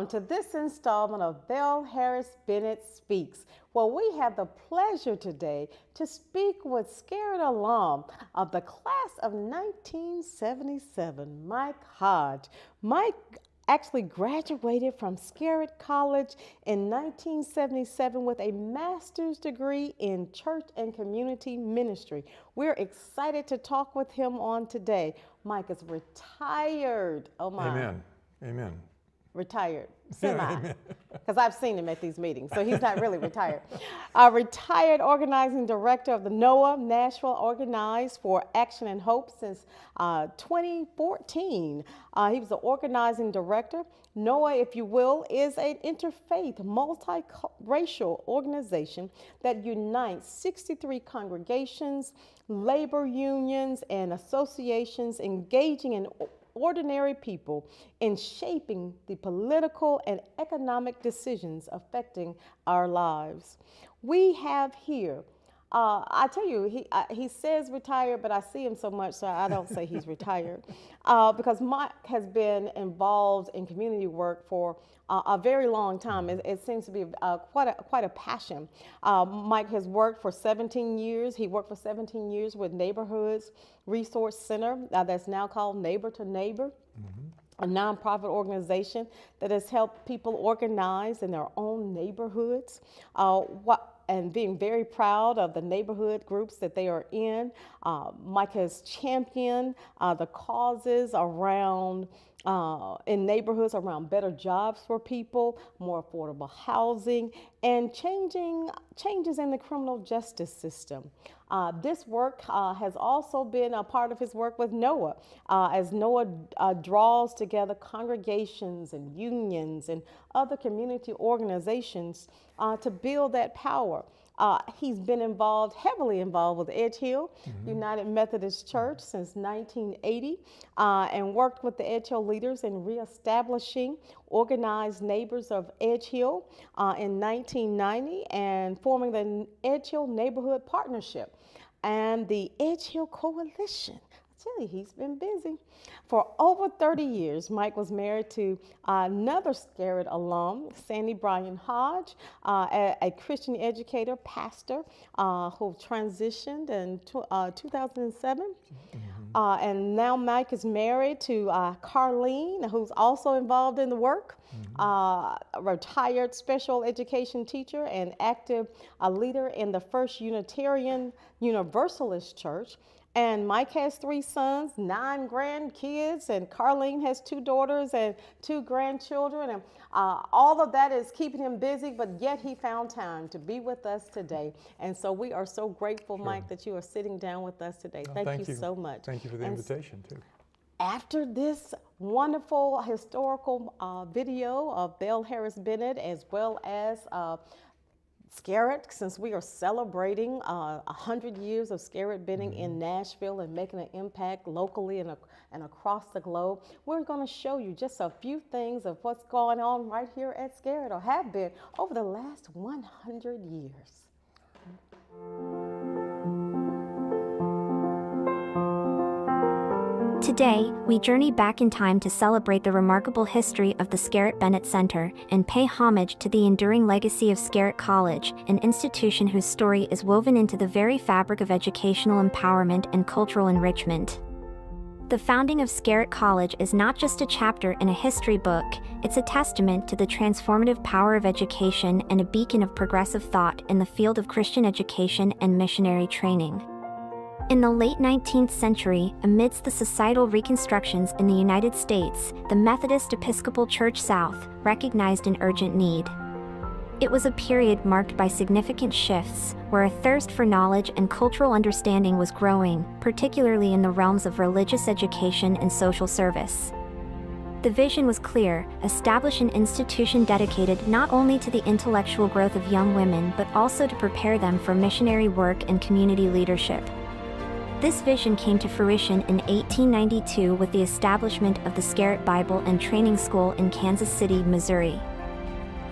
to this installment of Belle H. Bennett Speaks, where we have the pleasure today to speak with Scarritt alum of the class of 1977, Mike Hodge. Mike actually graduated from Scarritt College in 1977 with a master's degree in church and community ministry. We're excited to talk with him on today. Mike is retired. Oh my. Amen. Amen. Retired, semi, because I've seen him at these meetings, so he's not really retired. Retired organizing director of the NOAH, Nashville Organized for Action and Hope since 2014. He was the organizing director. NOAH, if you will, is an interfaith, multiracial organization that unites 63 congregations, labor unions, and associations engaging in ordinary people in shaping the political and economic decisions affecting our lives. We have here, I tell you, he says retired, but I see him so much, so I don't say he's retired, because Mike has been involved in community work for a very long time. It seems to be quite a passion. Mike has worked for 17 years. He worked for 17 years with Neighborhoods Resource Center, that's now called Neighbor to Neighbor, a nonprofit organization that has helped people organize in their own neighborhoods. And being very proud of the neighborhood groups that they are in. Mike has championed the causes around in neighborhoods around better jobs for people, more affordable housing, and changes in the criminal justice system. This work has also been a part of his work with NOAH, as NOAH draws together congregations and unions and other community organizations to build that power. He's been heavily involved with Edge Hill United Methodist Church since 1980 and worked with the Edge Hill leaders in reestablishing organized neighbors of Edge Hill in 1990 and forming the Edge Hill Neighborhood Partnership and the Edge Hill Coalition. I tell you, he's been busy. For over 30 years, Mike was married to another Scarritt alum, Sandy Bryan Hodge, a Christian educator, pastor, who transitioned in 2007. And now Mike is married to Carlene, who's also involved in the work, a retired special education teacher and active leader in the First Unitarian Universalist Church. And Mike has 3 sons, 9 grandkids, and Carlene has 2 daughters and 2 grandchildren. And all of that is keeping him busy, but yet he found time to be with us today. And so we are so grateful, Mike, that you are sitting down with us today. Thank you so much. Thank you for the invitation, too. After this wonderful historical video of Belle H. Bennett, as well as Scarritt, since we are celebrating 100 years of Scarritt Bennett in Nashville and making an impact locally and across the globe, we're going to show you just a few things of what's going on right here at Scarritt, or have been over the last 100 years. Today, we journey back in time to celebrate the remarkable history of the Scarritt Bennett Center and pay homage to the enduring legacy of Scarritt College, an institution whose story is woven into the very fabric of educational empowerment and cultural enrichment. The founding of Scarritt College is not just a chapter in a history book, it's a testament to the transformative power of education and a beacon of progressive thought in the field of Christian education and missionary training. In the late 19th century, amidst the societal reconstructions in the United States, the Methodist Episcopal Church South recognized an urgent need. It was a period marked by significant shifts, where a thirst for knowledge and cultural understanding was growing, particularly in the realms of religious education and social service. The vision was clear: establish an institution dedicated not only to the intellectual growth of young women but also to prepare them for missionary work and community leadership. This vision came to fruition in 1892 with the establishment of the Scarritt Bible and Training School in Kansas City, Missouri.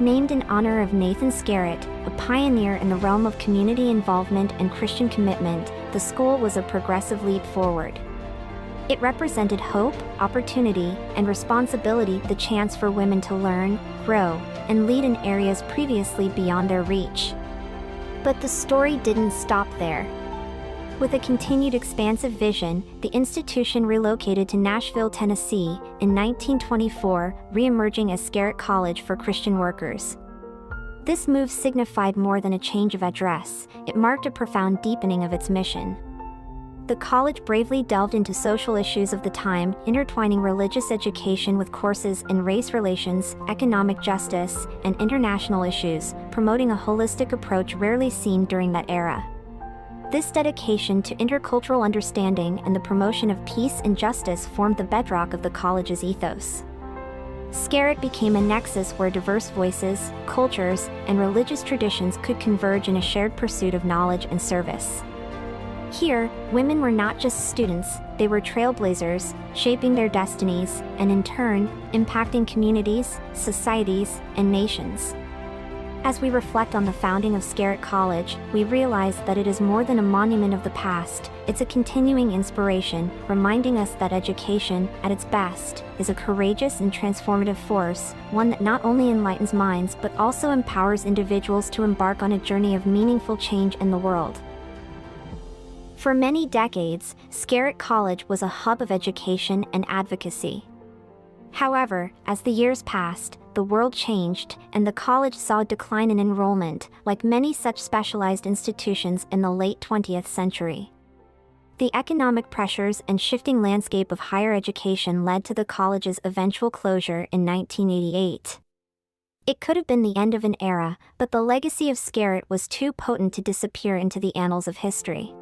Named in honor of Nathan Scarritt, a pioneer in the realm of community involvement and Christian commitment, the school was a progressive leap forward. It represented hope, opportunity, and responsibility, the chance for women to learn, grow, and lead in areas previously beyond their reach. But the story didn't stop there. With a continued expansive vision, the institution relocated to Nashville, Tennessee, in 1924, re-emerging as Scarritt College for Christian Workers. This move signified more than a change of address, it marked a profound deepening of its mission. The college bravely delved into social issues of the time, intertwining religious education with courses in race relations, economic justice, and international issues, promoting a holistic approach rarely seen during that era. This dedication to intercultural understanding and the promotion of peace and justice formed the bedrock of the college's ethos. Scarritt became a nexus where diverse voices, cultures, and religious traditions could converge in a shared pursuit of knowledge and service. Here, women were not just students, they were trailblazers, shaping their destinies, and in turn, impacting communities, societies, and nations. As we reflect on the founding of Scarritt College, we realize that it is more than a monument of the past, it's a continuing inspiration, reminding us that education, at its best, is a courageous and transformative force, one that not only enlightens minds but also empowers individuals to embark on a journey of meaningful change in the world. For many decades, Scarritt College was a hub of education and advocacy. However, as the years passed, the world changed, and the college saw a decline in enrollment, like many such specialized institutions in the late 20th century. The economic pressures and shifting landscape of higher education led to the college's eventual closure in 1988. It could have been the end of an era, but the legacy of Scarritt was too potent to disappear into the annals of history.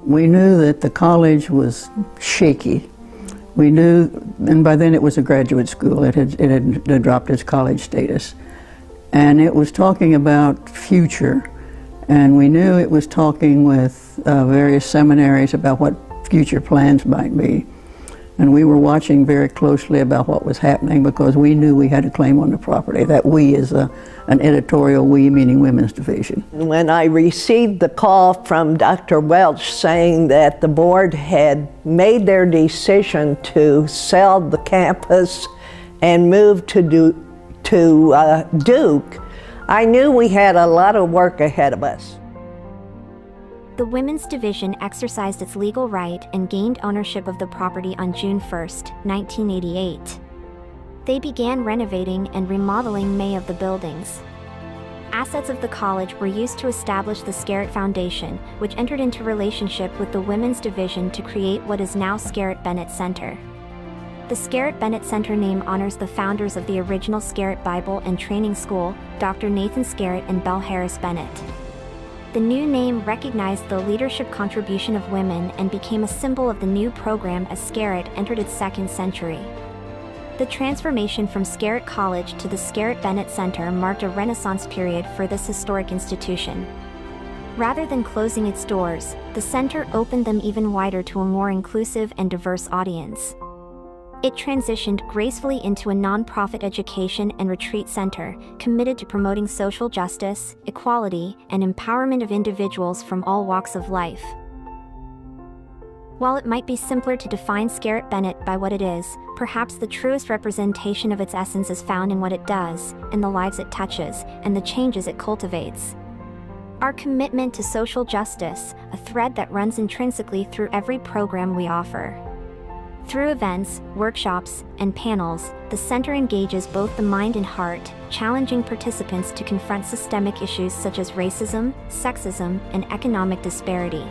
We knew that the college was shaky. We knew, and by then it was a graduate school. It had dropped its college status. And it was talking about future. And we knew it was talking with various seminaries about what future plans might be. And we were watching very closely about what was happening because we knew we had a claim on the property. That we is an editorial we, meaning women's division. When I received the call from Dr. Welch saying that the board had made their decision to sell the campus and move to Duke, I knew we had a lot of work ahead of us. The Women's Division exercised its legal right and gained ownership of the property on June 1, 1988. They began renovating and remodeling many of the buildings. Assets of the college were used to establish the Scarritt Foundation, which entered into relationship with the Women's Division to create what is now Scarritt Bennett Center. The Scarritt Bennett Center name honors the founders of the original Scarritt Bible and Training School, Dr. Nathan Scarritt and Belle H. Bennett. The new name recognized the leadership contribution of women and became a symbol of the new program as Scarritt entered its second century. The transformation from Scarritt College to the Scarritt Bennett Center marked a renaissance period for this historic institution. Rather than closing its doors, the center opened them even wider to a more inclusive and diverse audience. It transitioned gracefully into a nonprofit education and retreat center, committed to promoting social justice, equality, and empowerment of individuals from all walks of life. While it might be simpler to define Scarritt Bennett by what it is, perhaps the truest representation of its essence is found in what it does, in the lives it touches, and the changes it cultivates. Our commitment to social justice, a thread that runs intrinsically through every program we offer. Through events, workshops, and panels, the center engages both the mind and heart, challenging participants to confront systemic issues such as racism, sexism, and economic disparity.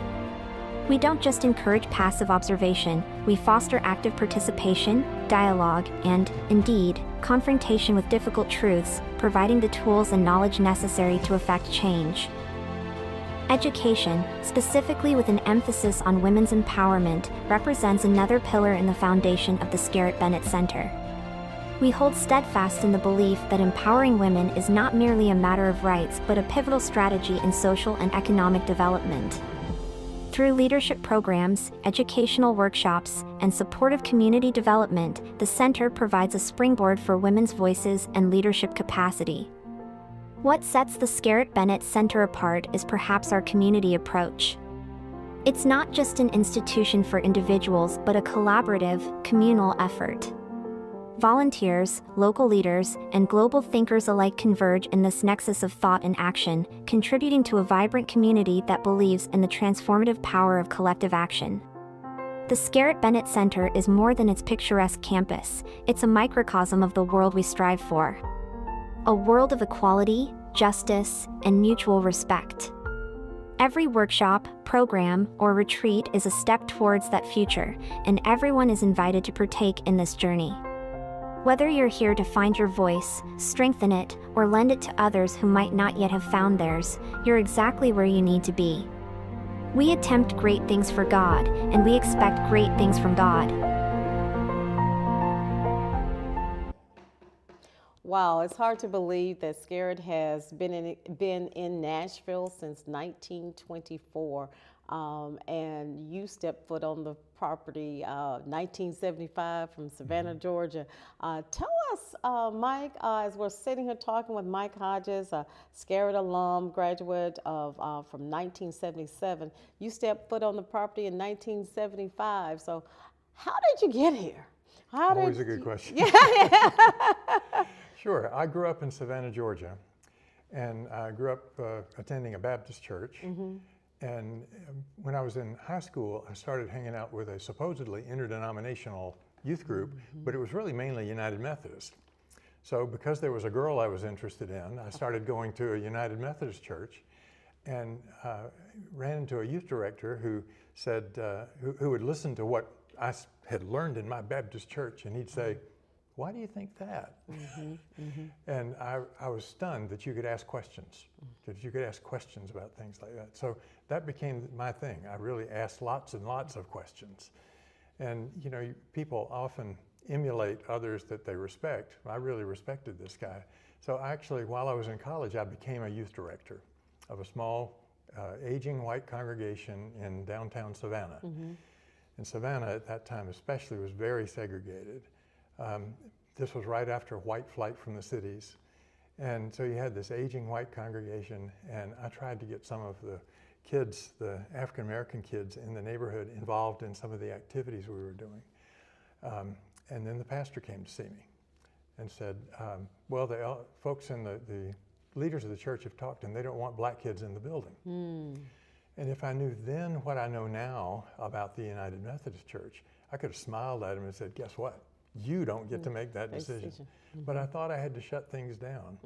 We don't just encourage passive observation, we foster active participation, dialogue, and, indeed, confrontation with difficult truths, providing the tools and knowledge necessary to effect change. Education, specifically with an emphasis on women's empowerment, represents another pillar in the foundation of the Scarritt Bennett Center. We hold steadfast in the belief that empowering women is not merely a matter of rights but a pivotal strategy in social and economic development. Through leadership programs, educational workshops, and supportive community development, the center provides a springboard for women's voices and leadership capacity. What sets the Scarritt Bennett Center apart is perhaps our community approach. It's not just an institution for individuals, but a collaborative, communal effort. Volunteers, local leaders, and global thinkers alike converge in this nexus of thought and action, contributing to a vibrant community that believes in the transformative power of collective action. The Scarritt Bennett Center is more than its picturesque campus, it's a microcosm of the world we strive for. A world of equality, justice, and mutual respect. Every workshop, program, or retreat is a step towards that future, and everyone is invited to partake in this journey. Whether you're here to find your voice, strengthen it, or lend it to others who might not yet have found theirs, you're exactly where you need to be. We attempt great things for God, and we expect great things from God. Wow, it's hard to believe that Scarritt has been in Nashville since 1924, and you stepped foot on the property 1975 from Savannah, Georgia. Tell us, Mike, as we're sitting here talking with Mike Hodges, a Scarritt alum, graduate of from 1977. You stepped foot on the property in 1975. So, how did you get here? Always a good question. Yeah. Sure. I grew up in Savannah, Georgia, and I grew up attending a Baptist church. And when I was in high school, I started hanging out with a supposedly interdenominational youth group, but it was really mainly United Methodist. So because there was a girl I was interested in, I started going to a United Methodist church and ran into a youth director who said, who would listen to what I had learned in my Baptist church, and he'd say, "Why do you think that?" And I was stunned that you could ask questions, that you could ask questions about things like that. So that became my thing. I really asked lots and lots of questions. And you know, people often emulate others that they respect. I really respected this guy. So actually, while I was in college, I became a youth director of a small, aging white congregation in downtown Savannah. And Savannah at that time especially was very segregated. This was right after white flight from the cities. And so you had this aging white congregation, and I tried to get some of the kids, the African-American kids in the neighborhood, involved in some of the activities we were doing. And then the pastor came to see me and said, well, the folks in the leaders of the church have talked, and they don't want black kids in the building. And if I knew then what I know now about the United Methodist Church, I could have smiled at him and said, guess what? You don't get to make that decision. But I thought I had to shut things down.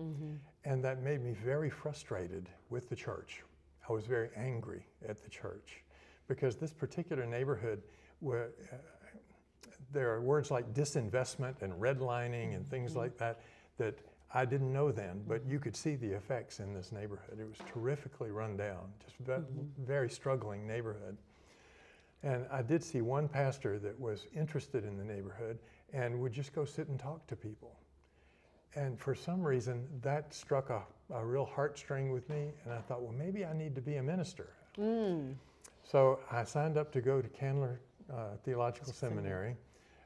And that made me very frustrated with the church. I was very angry at the church because this particular neighborhood, where there are words like disinvestment and redlining and things like that, that I didn't know then, but you could see the effects in this neighborhood. It was terrifically run down, just very struggling neighborhood. And I did see one pastor that was interested in the neighborhood and would just go sit and talk to people. And for some reason, that struck a real heartstring with me, and I thought, well, maybe I need to be a minister. So I signed up to go to Candler Theological Seminary,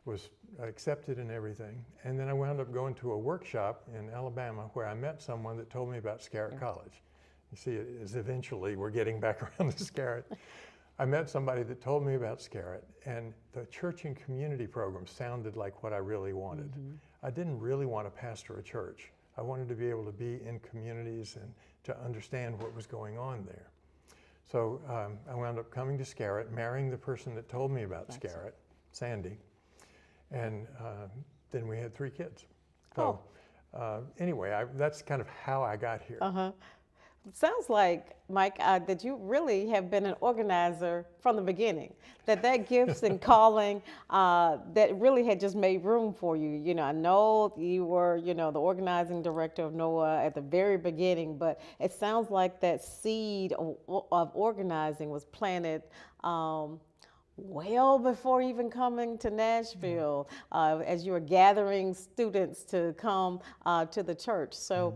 was accepted and everything, and then I wound up going to a workshop in Alabama where I met someone that told me about Scarritt College. You see, it is eventually we're getting back around to Scarritt. I met somebody that told me about Scarritt, and the church and community program sounded like what I really wanted. I didn't really want to pastor a church. I wanted to be able to be in communities and to understand what was going on there. So I wound up coming to Scarritt, marrying the person that told me about Scarritt, Sandy, and then we had 3 kids. So anyway, that's kind of how I got here. Sounds like, Mike, that you really have been an organizer from the beginning, that gifts and calling that really had just made room for you. You know, I know you were, you know, the organizing director of NOAA at the very beginning, but it sounds like that seed of organizing was planted well before even coming to Nashville, as you were gathering students to come to the church. So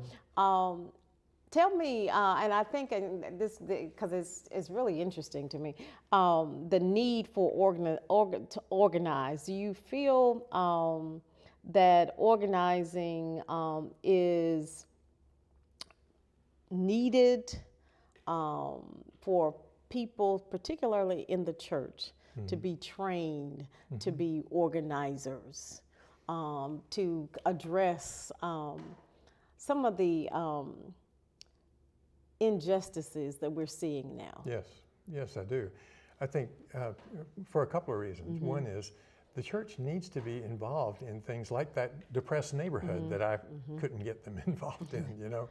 tell me, and I think this, because it's really interesting to me, the need for to organize. Do you feel that organizing is needed for people, particularly in the church, to be trained, to be organizers, to address some of the injustices that we're seeing now? Yes, I do. I think for a couple of reasons. One is the church needs to be involved in things like that depressed neighborhood that I couldn't get them involved in, you know.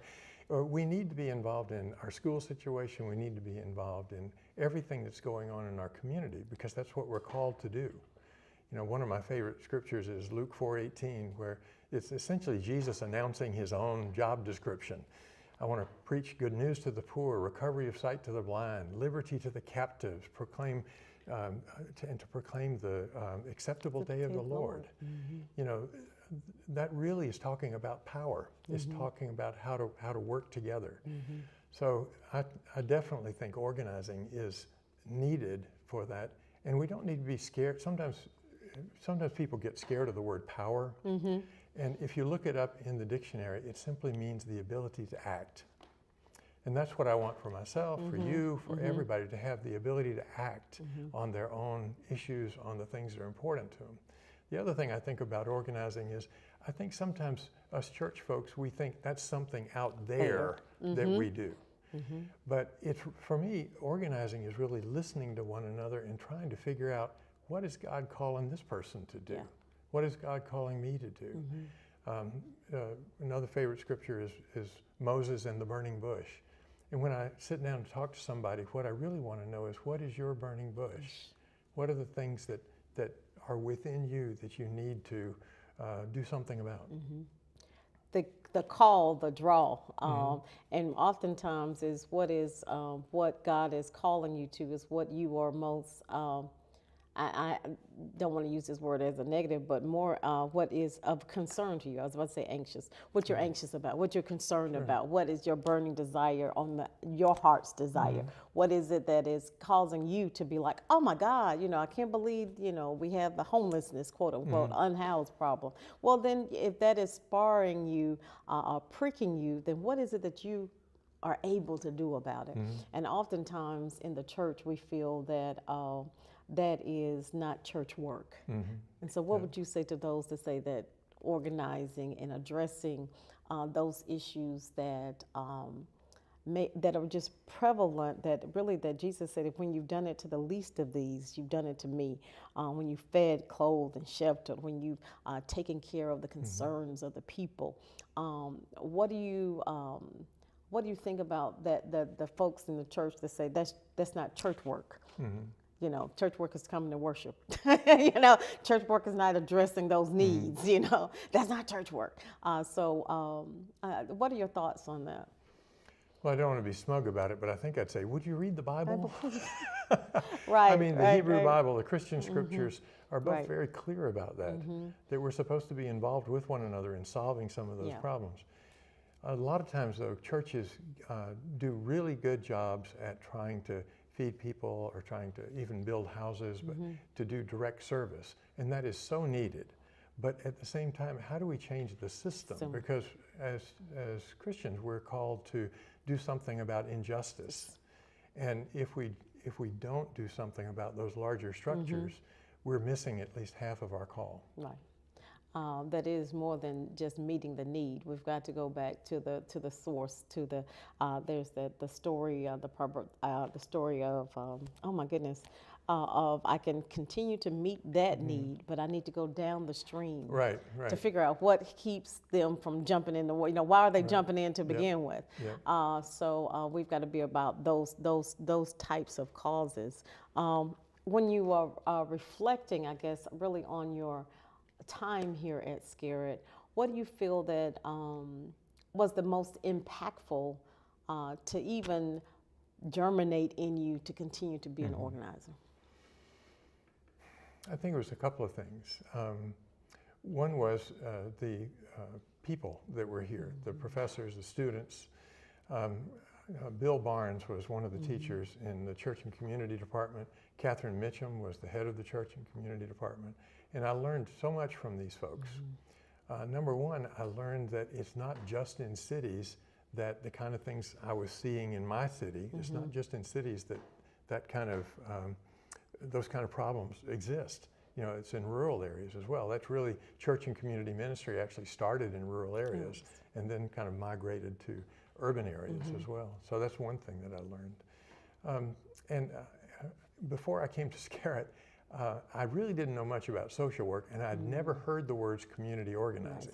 Or we need to be involved in our school situation. We need to be involved in everything that's going on in our community, because that's what we're called to do. You know, one of my favorite scriptures is Luke 4:18, where it's essentially Jesus announcing his own job description. I want to preach good news to the poor, recovery of sight to the blind, liberty to the captives, proclaim and to proclaim the acceptable day of the Lord. You know, that really is talking about power. It's talking about how to work together. So I definitely think organizing is needed for that, and we don't need to be scared. Sometimes people get scared of the word power. And if you look it up in the dictionary, it simply means the ability to act. And that's what I want for myself, for you, for everybody, to have the ability to act on their own issues, on the things that are important to them. The other thing I think about organizing is, I think sometimes us church folks, we think that's something out there that we do. But for me, organizing is really listening to one another and trying to figure out, what is God calling this person to do? What is God calling me to do? Another favorite scripture is Moses and the burning bush. And when I sit down to talk to somebody, what I really want to know is, what is your burning bush? What are the things that are within you that you need to do something about? The call, the draw, and oftentimes is what God is calling you to is what you are most, I don't want to use this word as a negative, but more what is of concern to you. I was about to say anxious. What you're anxious about, what you're concerned about, what is your burning desire your heart's desire? What is it that is causing you to be like, oh my God, you know, I can't believe, you know, we have the homelessness, quote unquote, unhoused problem. Well, then if that is sparring you, pricking you, then what is it that you are able to do about it? And oftentimes in the church, we feel that that is not church work. And so what would you say to those that say that organizing and addressing those issues that that are just prevalent, that Jesus said, if when you've done it to the least of these, you've done it to me. When you fed, clothed, and sheltered, when you've taken care of the concerns of the people. What do you think about that? The folks in the church that say that's not church work. You know, church work is coming to worship. You know, church work is not addressing those needs. You know, that's not church work. So what are your thoughts on that? Well, I don't want to be smug about it, but I think I'd say, would you read the Bible? Right. I mean, the Hebrew Bible, the Christian scriptures are both Right. very clear about that, that we're supposed to be involved with one another in solving some of those problems. A lot of times, though, churches do really good jobs at trying to feed people or trying to even build houses, but to do direct service. And that is so needed. But at the same time, how do we change the system? Because as Christians, we're called to do something about injustice. And if we don't do something about those larger structures, we're missing at least half of our call. Right. That is more than just meeting the need. We've got to go back to the source. There's the story the story of oh my goodness, of I can continue to meet that need, but I need to go down the stream to figure out what keeps them from jumping in the water. You know, why are they jumping in to begin with? So we've got to be about those types of causes. When you are reflecting, I guess, really on your time here at Scarritt, what do you feel that was the most impactful to even germinate in you to continue to be an organizer? I think it was a couple of things. One was the people that were here, the professors, the students. Bill Barnes was one of the teachers in the Church and Community Department. Catherine Mitchum was the head of the Church and Community Department. And I learned so much from these folks. Number one, I learned that it's not just in cities that the kind of things I was seeing in my city, it's not just in cities that kind of those kind of problems exist. You know, it's in rural areas as well. That's really, church and community ministry actually started in rural areas and then kind of migrated to urban areas as well. So that's one thing that I learned. Before I came to Scarritt, I really didn't know much about social work, and I'd never heard the words community organizing.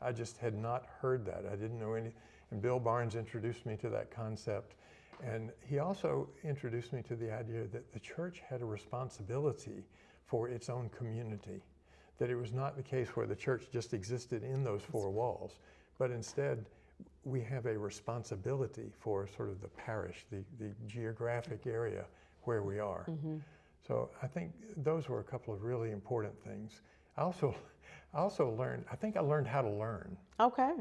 I just had not heard that. I didn't know any, and Bill Barnes introduced me to that concept. And he also introduced me to the idea that the church had a responsibility for its own community, that it was not the case where the church just existed in those four walls, but instead we have a responsibility for sort of the parish, the geographic area where we are. So I think those were a couple of really important things. I also learned, I think I learned how to learn. Okay.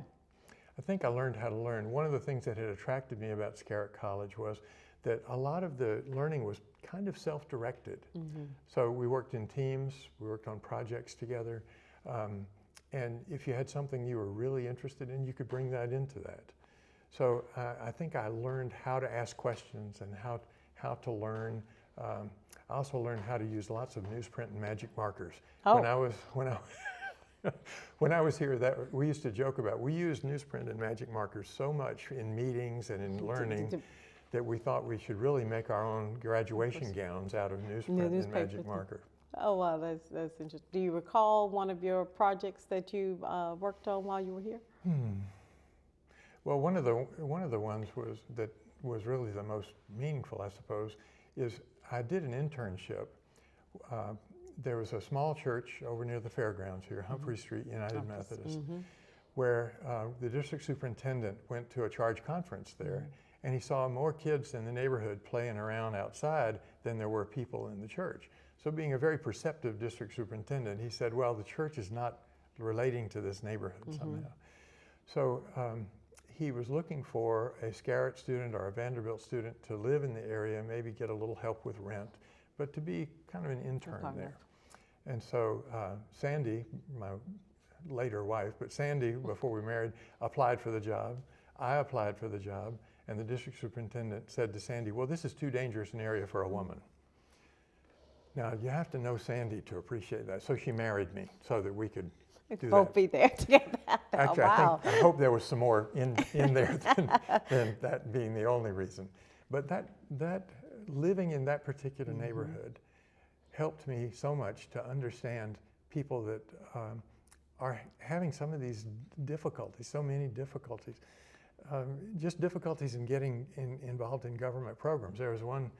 I think I learned how to learn. One of the things that had attracted me about Scarritt College was that a lot of the learning was kind of self-directed. So we worked in teams, we worked on projects together, and if you had something you were really interested in, you could bring that into that. So I think I learned how to ask questions and how to learn. I also learned how to use lots of newsprint and magic markers. When I was here, that we used to joke about, we used newsprint and magic markers so much in meetings and in learning that we thought we should really make our own graduation gowns out of newsprint and magic marker. Oh wow, that's interesting. Do you recall one of your projects that you worked on while you were here? Well, one of the ones that was really the most meaningful, I suppose, is I did an internship. There was a small church over near the fairgrounds here, Humphrey Street United Methodist, where the district superintendent went to a charge conference there, and he saw more kids in the neighborhood playing around outside than there were people in the church. So being a very perceptive district superintendent, he said, well, the church is not relating to this neighborhood somehow. So he was looking for a Scarritt student or a Vanderbilt student to live in the area, maybe get a little help with rent, but to be kind of an intern there. And so Sandy, my later wife, but Sandy, before we married, applied for the job. I applied for the job, and the district superintendent said to Sandy, well, this is too dangerous an area for a woman. Now, you have to know Sandy to appreciate that. So she married me so that we could do Both be there together. Actually, Wow. I hope there was some more in there than that being the only reason. But that living in that particular neighborhood helped me so much to understand people that are having some of these difficulties, so many difficulties, just difficulties in getting involved in government programs. There was one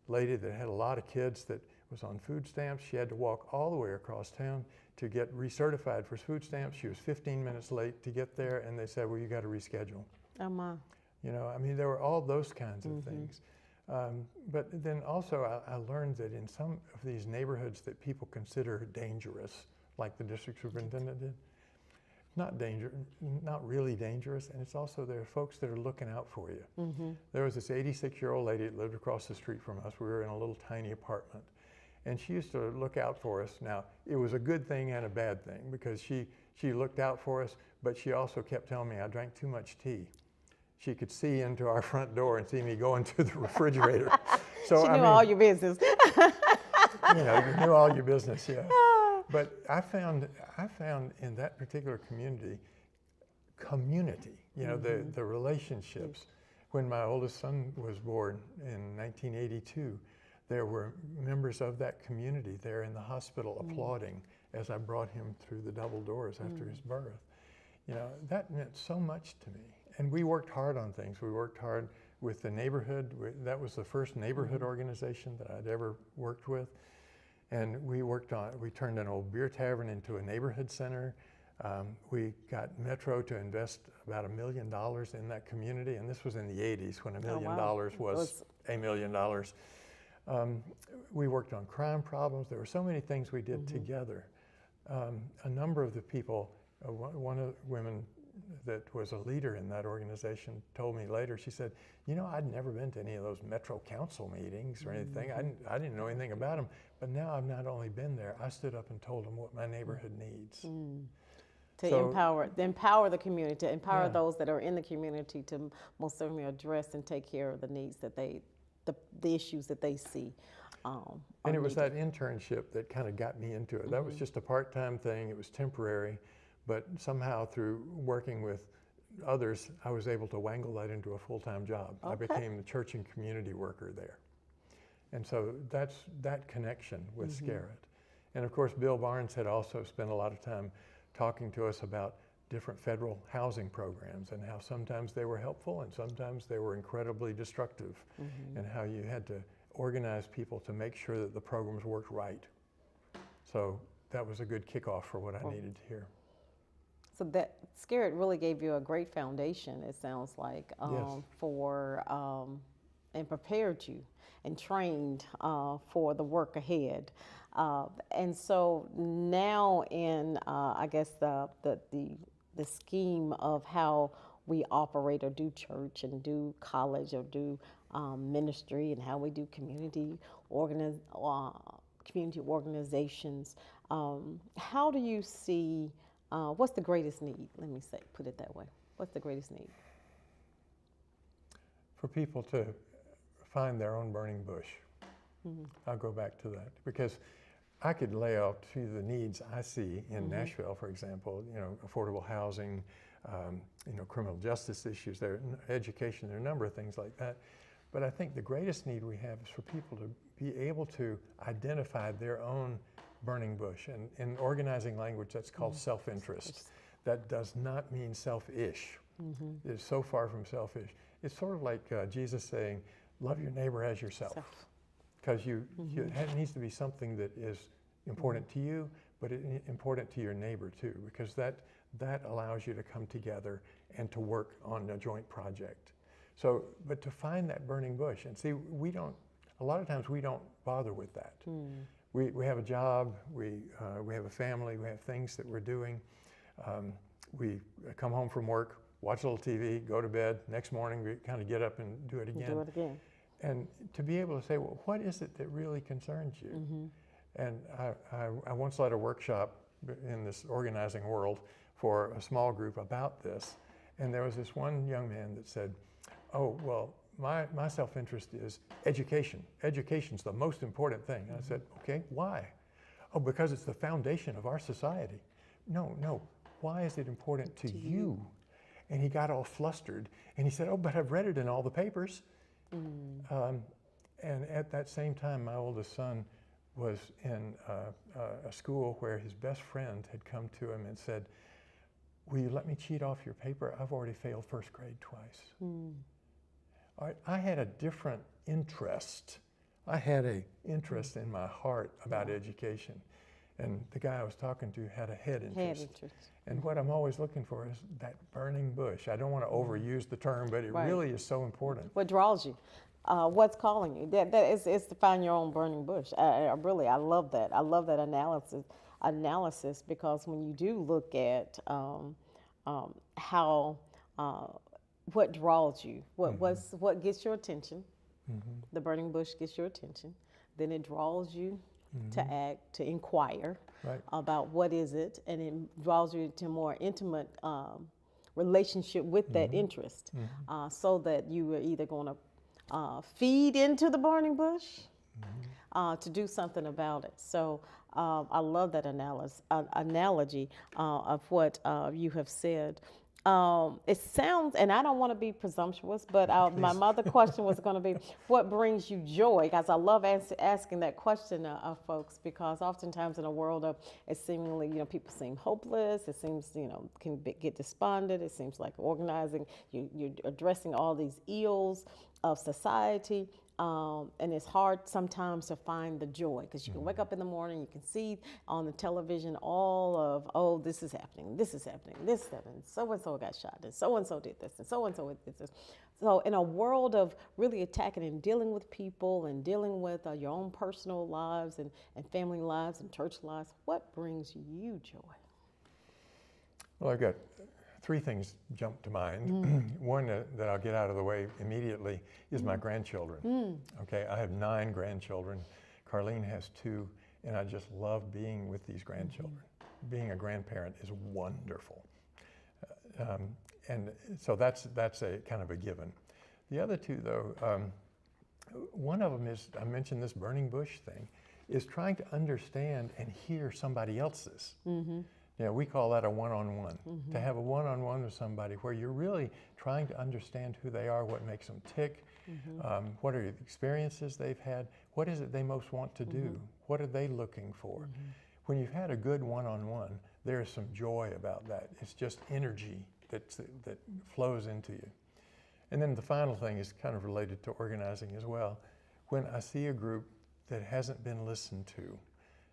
lady that had a lot of kids that was on food stamps. She had to walk all the way across town to get recertified for food stamps. She was 15 minutes late to get there, and they said, well, you got to reschedule. Oh my. You know, I mean, there were all those kinds of things. But then also I learned that in some of these neighborhoods that people consider dangerous, like the district superintendent did, not really dangerous, and it's also there are folks that are looking out for you. There was this 86-year-old lady that lived across the street from us. We were in a little tiny apartment, and she used to look out for us. Now, it was a good thing and a bad thing, because she looked out for us, but she also kept telling me I drank too much tea. She could see into our front door and see me go into the refrigerator. So She knew all your business. you know, you knew all your business, yeah. But I found in that particular community, you know, the relationships. When my oldest son was born in 1982, there were members of that community there in the hospital applauding as I brought him through the double doors after his birth. You know, that meant so much to me. And we worked hard on things. We worked hard with the neighborhood. That was the first neighborhood organization that I'd ever worked with. And we turned an old beer tavern into a neighborhood center. We got Metro to invest about $1 million in that community. And this was in the 80s when $1 million was $1 million. We worked on crime problems. There were so many things we did together. A number of the people, one of the women that was a leader in that organization told me later, she said, you know, I'd never been to any of those Metro Council meetings or anything. I didn't know anything about them. But now I've not only been there, I stood up and told them what my neighborhood needs. To empower the community, to empower those that are in the community to most certainly address and take care of the needs that they the issues that they see. And it was that internship that kind of got me into it. That was just a part-time thing. It was temporary, but somehow through working with others, I was able to wangle that into a full-time job. I became the church and community worker there. And so that's that connection with Scarritt. And of course, Bill Barnes had also spent a lot of time talking to us about different federal housing programs and how sometimes they were helpful and sometimes they were incredibly destructive, and how you had to organize people to make sure that the programs worked right. So that was a good kickoff for what I needed to hear. So that Scarritt really gave you a great foundation, it sounds like, Yes. for and prepared you and trained for the work ahead. And so now in, I guess, the scheme of how we operate or do church and do college or do ministry and how we do community organizations, how do you see, what's the greatest need? Let me say, put it that way. What's the greatest need? For people to find their own burning bush. I'll go back to that because I could lay out to the needs I see in Nashville, for example, affordable housing, criminal justice issues, there, education, there are a number of things like that. But I think the greatest need we have is for people to be able to identify their own burning bush. And in organizing language, that's called self-interest. That does not mean selfish. It's so far from selfish. It's sort of like Jesus saying, love your neighbor as yourself. Because it needs to be something that is important to you, but important to your neighbor too, because that allows you to come together and to work on a joint project. So, but to find that burning bush, and see, a lot of times we don't bother with that. We have a job, we have a family, we have things that we're doing. We come home from work, watch a little TV, go to bed. Next morning, we kind of get up and do it again. And to be able to say, well, what is it that really concerns you? And I once led a workshop in this organizing world for a small group about this. And there was this one young man that said, oh, well, my self-interest is education. Education's the most important thing. And I said, okay, why? Oh, because it's the foundation of our society. No, why is it important to you? And he got all flustered and he said, oh, but I've read it in all the papers. And at that same time, my oldest son was in a school where his best friend had come to him and said, will you let me cheat off your paper? I've already failed first grade twice. I had a different interest. I had an interest in my heart about education. And the guy I was talking to had a head interest. And what I'm always looking for is that burning bush. I don't want to overuse the term, but it really is so important. What draws you? What's calling you? That is to find your own burning bush. I love that. I love that analysis because when you do look at how what draws you, what gets your attention, the burning bush gets your attention, then it draws you to act, to inquire about what is it, and it draws you to a more intimate relationship with that interest, so that you are either going to feed into the burning bush to do something about it. So I love that analogy of what you have said. It sounds, and I don't want to be presumptuous, but my other question was going to be, what brings you joy? Because I love asking that question of folks, because oftentimes in a world of, it seemingly, people seem hopeless, it seems, can get despondent, it seems like organizing, you're addressing all these ills of society. And it's hard sometimes to find the joy, because you can wake up in the morning, you can see on the television all of, oh, this is happening, this is happening, this is happening, so-and-so got shot, and so-and-so did this, and so-and-so did this. So in a world of really attacking and dealing with people and dealing with your own personal lives and family lives and church lives, what brings you joy? Well, I've got three things jump to mind. One that I'll get out of the way immediately is my grandchildren. Okay, I have 9 grandchildren. Carlene has 2, and I just love being with these grandchildren. Being a grandparent is wonderful. And so that's a kind of a given. The other 2, though, one of them is, I mentioned this burning bush thing, is trying to understand and hear somebody else's. You know, we call that a one-on-one. To have a one-on-one with somebody where you're really trying to understand who they are, what makes them tick, what are the experiences they've had, what is it they most want to do, what are they looking for. When you've had a good one-on-one, there's some joy about that. It's just energy that flows into you. And then the final thing is kind of related to organizing as well. When I see a group that hasn't been listened to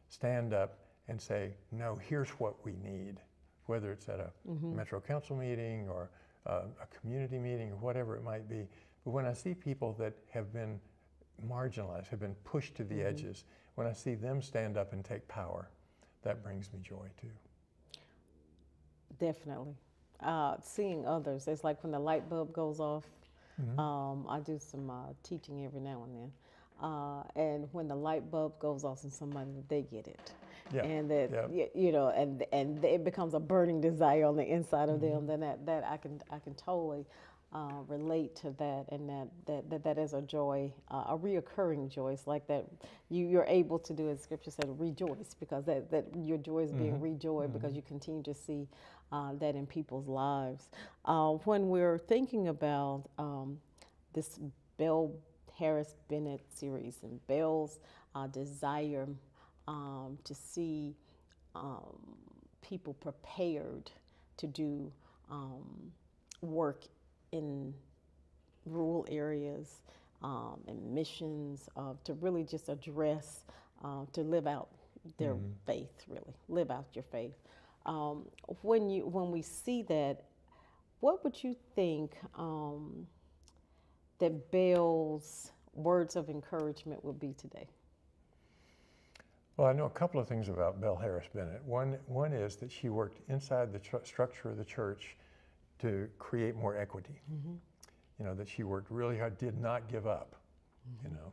stand up and say, no, here's what we need, whether it's at a Metro Council meeting or a community meeting or whatever it might be. But when I see people that have been marginalized, have been pushed to the edges, when I see them stand up and take power, that brings me joy too. Definitely. Seeing others, it's like when the light bulb goes off. I do some teaching every now and then. And when the light bulb goes off in somebody, they get it. And that, you know, and it becomes a burning desire on the inside of them, then that I can totally relate to that, and that is a joy, a reoccurring joy. It's like that you're able to do, as Scripture said, rejoice, because that your joy is being rejoiced because you continue to see that in people's lives. When we're thinking about this Belle Harris Bennett series and Belle's desire to see people prepared to do work in rural areas and missions, to really just address, to live out their faith, really live out your faith. When we see that, what would you think that Belle's words of encouragement would be today? Well, I know a couple of things about Belle Harris Bennett. One is that she worked inside the structure of the church to create more equity. You know, that she worked really hard, did not give up, you know.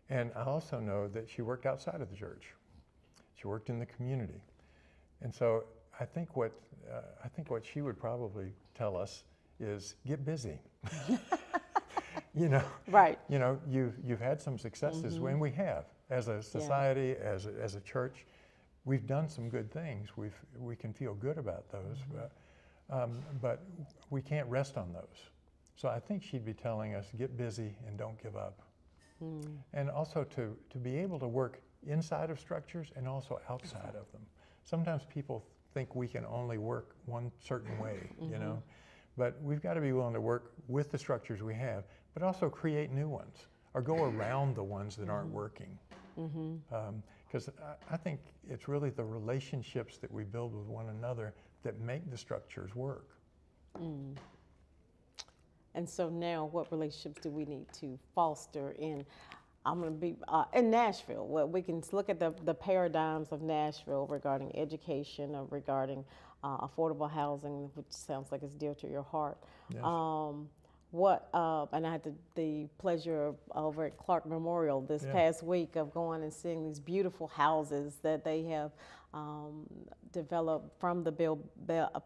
And I also know that she worked outside of the church. She worked in the community. And so I think what she would probably tell us is get busy. You know, right? You know, you've had some successes, and we have, as a society, as a church, we've done some good things. We can feel good about those, but we can't rest on those. So I think she'd be telling us, get busy and don't give up, and also to be able to work inside of structures and also outside of them. Sometimes people think we can only work one certain way, you know. But we've got to be willing to work with the structures we have, but also create new ones or go around the ones that aren't working. Because I think it's really the relationships that we build with one another that make the structures work. And so now, what relationships do we need to foster in? I'm going to be in Nashville. Well, we can look at the paradigms of Nashville regarding education, or regarding affordable housing, which sounds like it's dear to your heart. Yes. And I had the pleasure of over at Clark Memorial this past week of going and seeing these beautiful houses that they have developed from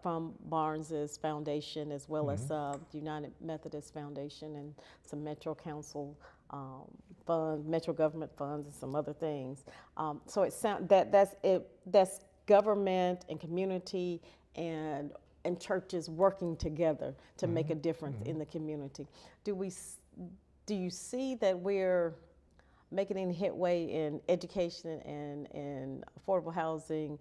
from Barnes's foundation, as well as United Methodist Foundation and some Metro Council funds, Metro government funds, and some other things. So it sounds that's government and community and churches working together to make a difference in the community. Do you see that we're making any headway in education and affordable housing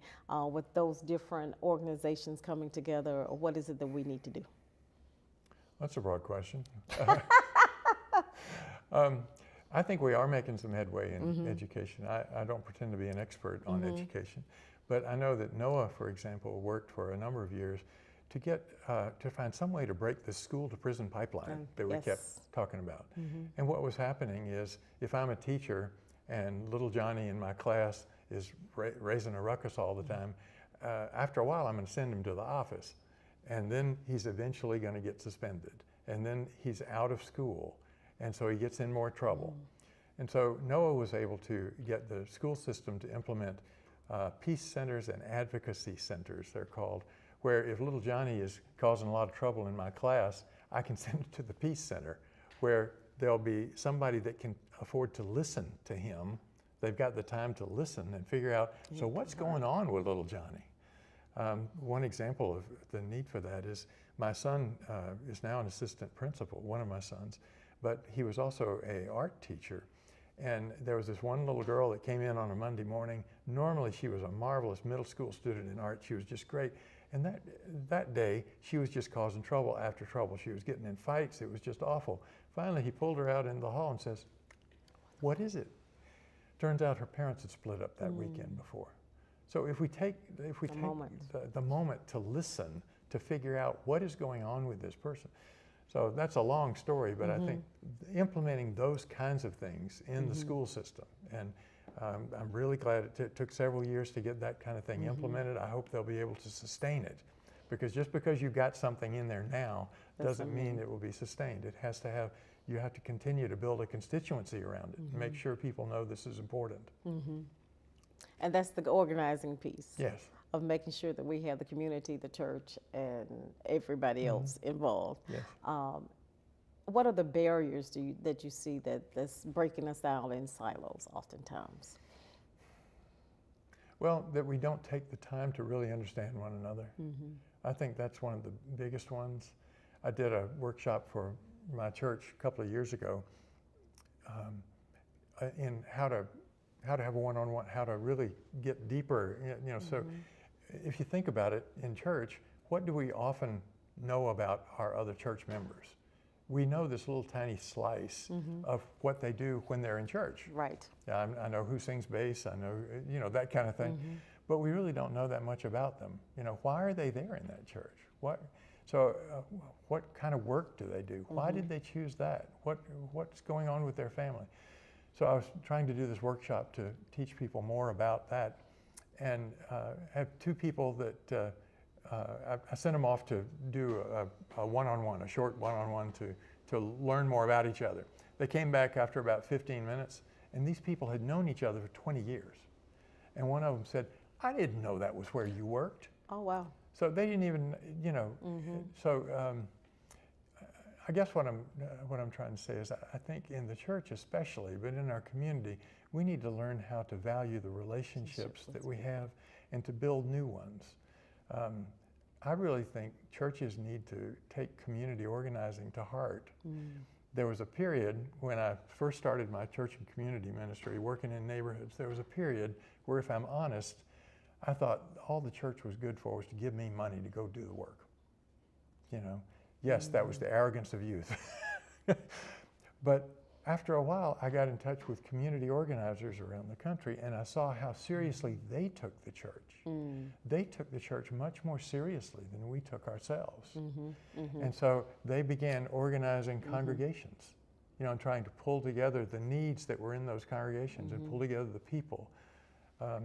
with those different organizations coming together, or what is it that we need to do? That's a broad question. I think we are making some headway in education. I don't pretend to be an expert on education, but I know that NOAA, for example, worked for a number of years to get to find some way to break the school to prison pipeline that we kept talking about. And what was happening is, if I'm a teacher and little Johnny in my class is raising a ruckus all the time, after a while I'm going to send him to the office, and then he's eventually going to get suspended, and then he's out of school, and so he gets in more trouble. And so NOAA was able to get the school system to implement peace centers and advocacy centers, they're called, where if little Johnny is causing a lot of trouble in my class, I can send it to the peace center, where there'll be somebody that can afford to listen to him. They've got the time to listen and figure out, so what's going on with little Johnny? One example of the need for that is my son is now an assistant principal, one of my sons, but he was also an art teacher. And there was this one little girl that came in on a Monday morning. Normally she was a marvelous middle school student in art. She was just great. And that day, she was just causing trouble after trouble. She was getting in fights. It was just awful. Finally, he pulled her out into the hall and says, "What is it?" Turns out her parents had split up that weekend before. So if we take the moment to listen, to figure out what is going on with this person. So that's a long story, but I think implementing those kinds of things in the school system, and I'm really glad it took several years to get that kind of thing implemented. I hope they'll be able to sustain it, because just because you've got something in there now doesn't mean it will be sustained. It has to have, you have to continue to build a constituency around it, make sure people know this is important. And that's the organizing piece. Yes. Of making sure that we have the community, the church, and everybody else involved. Yes. What are the barriers that you see that's breaking us out in silos oftentimes? Well, that we don't take the time to really understand one another. I think that's one of the biggest ones. I did a workshop for my church a couple of years ago in how to have a one-on-one, how to really get deeper. You know, so if you think about it in church, what do we often know about our other church members? We know this little tiny slice of what they do when they're in church. Right. I know who sings bass, I know, you know, that kind of thing, but we really don't know that much about them. You know, why are they there in that church? What kind of work do they do? Why did they choose that? What's going on with their family? So I was trying to do this workshop to teach people more about that, and have two people that I sent them off to do a one-on-one, a short one-on-one to learn more about each other. They came back after about 15 minutes, and these people had known each other for 20 years. And one of them said, "I didn't know that was where you worked." Oh, wow. So they didn't even, you know, so I guess what I'm trying to say is I think in the church especially, but in our community, we need to learn how to value the relationships that we have and to build new ones. I really think churches need to take community organizing to heart. There was a period when I first started my church and community ministry, working in neighborhoods, there was a period where, if I'm honest, I thought all the church was good for was to give me money to go do the work. You know, yes, that was the arrogance of youth. But after a while, I got in touch with community organizers around the country, and I saw how seriously they took the church. They took the church much more seriously than we took ourselves. And so they began organizing congregations, you know, and trying to pull together the needs that were in those congregations and pull together the people. A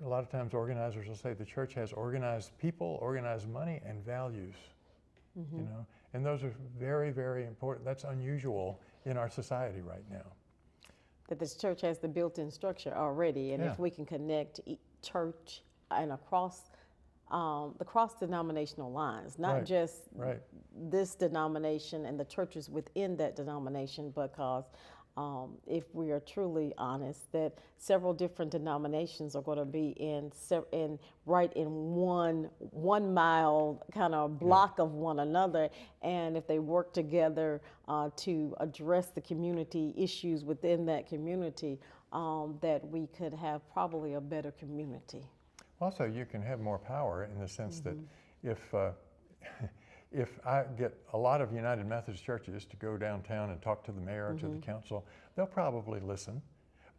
lot of times organizers will say the church has organized people, organized money, and values. You know, and those are very, very important. That's unusual in our society right now. That this church has the built-in structure already, and if we can connect church and across the cross-denominational lines, not just this denomination and the churches within that denomination, because if we are truly honest, that several different denominations are going to be in right in one mile kind of block of one another, and if they work together to address the community issues within that community, that we could have probably a better community. Also, you can have more power in the sense that if I get a lot of United Methodist churches to go downtown and talk to the mayor or to the council, they'll probably listen.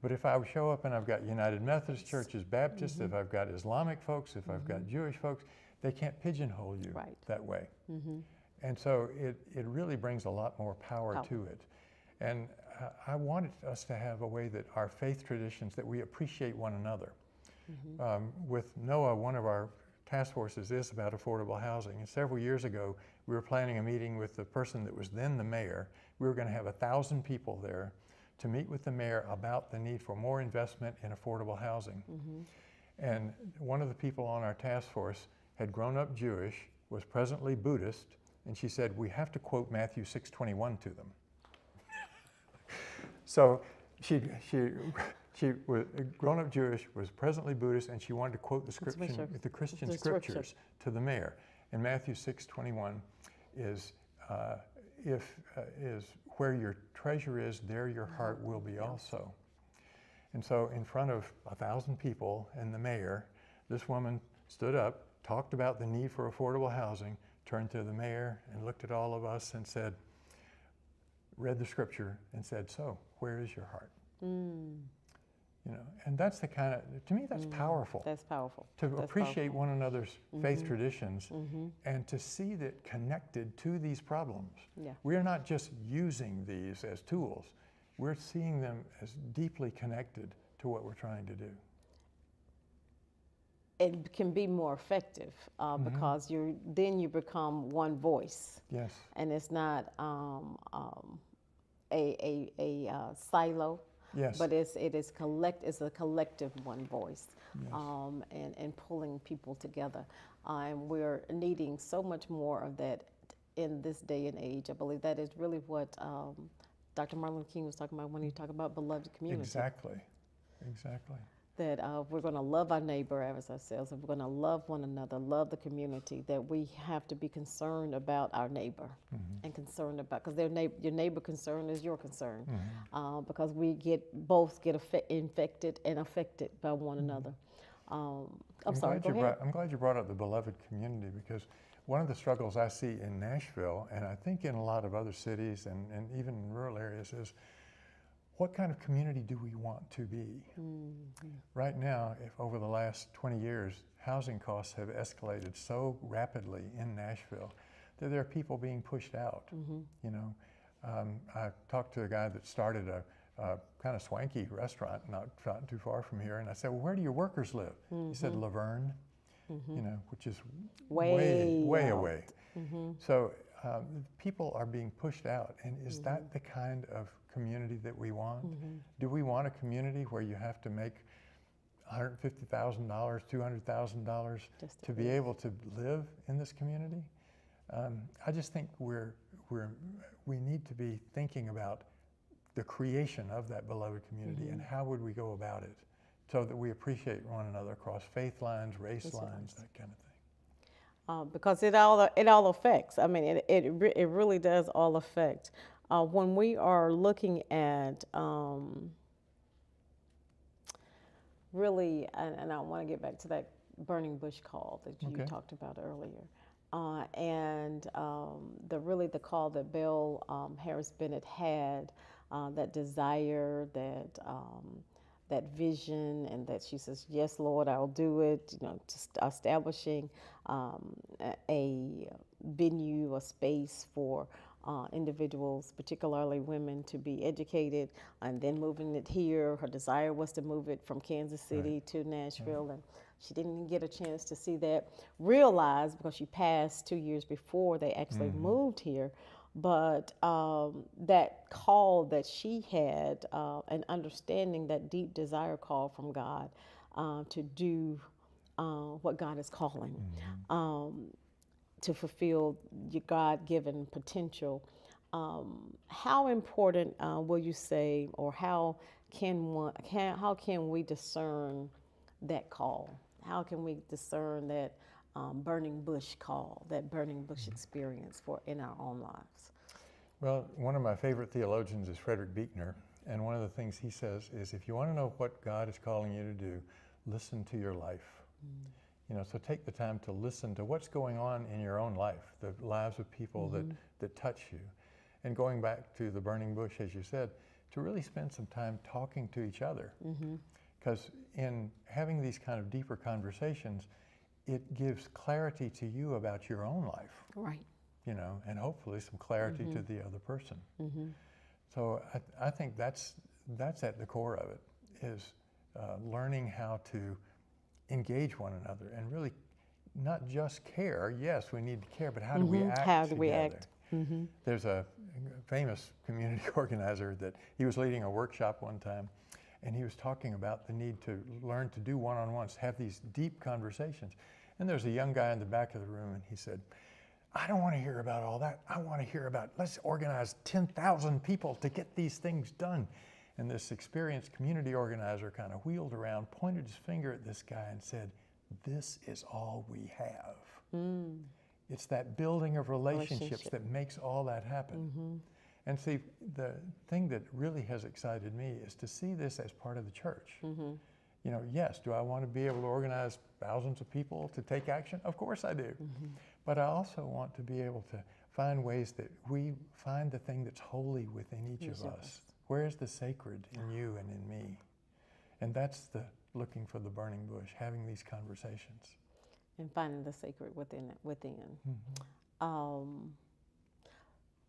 But if I show up and I've got United Methodist churches, Baptists, if I've got Islamic folks, if I've got Jewish folks, they can't pigeonhole you that way. And so it really brings a lot more power to it. And I wanted us to have a way that our faith traditions, that we appreciate one another. With NOAA, one of our task forces is about affordable housing. And several years ago, we were planning a meeting with the person that was then the mayor. We were going to have 1,000 people there to meet with the mayor about the need for more investment in affordable housing. And one of the people on our task force had grown up Jewish, was presently Buddhist, and she said, "We have to quote Matthew 6:21 to them." So she was grown-up Jewish, was presently Buddhist, and she wanted to quote the Christian scriptures to the mayor. And Matthew 6:21 is where your treasure is, there your heart will be also. And so in front of 1,000 people and the mayor, this woman stood up, talked about the need for affordable housing, turned to the mayor and looked at all of us and said, read the scripture and said, so where is your heart? You know, and that's the kind of, to me, that's powerful. That's powerful. To That's appreciate powerful. one another's faith traditions and to see that connected to these problems. Yeah. We're not just using these as tools. We're seeing them as deeply connected to what we're trying to do. It can be more effective because then you become one voice. Yes. And it's not a silo. Yes. But it's a collective one voice, Yes. and pulling people together, and we're needing so much more of that in this day and age. I believe that is really what Dr. Martin Luther King was talking about when he talked about beloved community. Exactly. Exactly. That we're going to love our neighbor as ourselves, and we're going to love one another, love the community, that we have to be concerned about our neighbor and concerned about, because your neighbor concern is your concern, because we both get infected and affected by one another. I'm sorry, go ahead. I'm glad you brought up the beloved community, because one of the struggles I see in Nashville, and I think in a lot of other cities and even in rural areas, is what kind of community do we want to be? Right now, if over the last 20 years, housing costs have escalated so rapidly in Nashville that there are people being pushed out. You know, I talked to a guy that started a kind of swanky restaurant not too far from here, and I said, well, where do your workers live? He said, Laverne, you know, which is way away. So people are being pushed out, and is that the kind of community that we want? Do we want a community where you have to make $150,000, $200,000 to be able to live in this community? I just think we need to be thinking about the creation of that beloved community and how would we go about it so that we appreciate one another across faith lines, race lines, that kind of thing. Because it all affects. I mean, it really does all affect. When we are looking at really, and I want to get back to that burning bush call that you talked about earlier, and the call that Belle Harris Bennett had, that desire, that vision, and that she says, yes, Lord, I'll do it, you know, just establishing a venue, a space for individuals, particularly women, to be educated, and then moving it here. Her desire was to move it from Kansas City to Nashville, and she didn't get a chance to see that realized because she passed 2 years before they actually moved here. But that call that she had, and understanding that deep desire call from God to do what God is calling, to fulfill your God-given potential. How important will you say, or how can we discern that call? How can we discern that burning bush call, that burning bush experience in our own lives? Well, one of my favorite theologians is Frederick Buechner, and one of the things he says is, if you want to know what God is calling you to do, listen to your life. You know, so take the time to listen to what's going on in your own life, the lives of people that touch you. And going back to the burning bush, as you said, to really spend some time talking to each other. Because in having these kind of deeper conversations, it gives clarity to you about your own life. Right. You know, and hopefully some clarity to the other person. So I think that's at the core of it, is learning how to engage one another and really not just care. Yes, we need to care, but how do we act How do together? we act? There's a famous community organizer that he was leading a workshop one time, and he was talking about the need to learn to do one-on-ones, have these deep conversations. And there's a young guy in the back of the room, and he said, I don't want to hear about all that. I want to hear about, let's organize 10,000 people to get these things done. And this experienced community organizer kind of wheeled around, pointed his finger at this guy and said, "This is all we have." It's that building of relationships that makes all that happen. And see, the thing that really has excited me is to see this as part of the church. You know, yes, do I want to be able to organize thousands of people to take action? Of course I do. But I also want to be able to find ways that we find the thing that's holy within each of us. Where is the sacred in you and in me? And that's the looking for the burning bush, having these conversations. And finding the sacred within.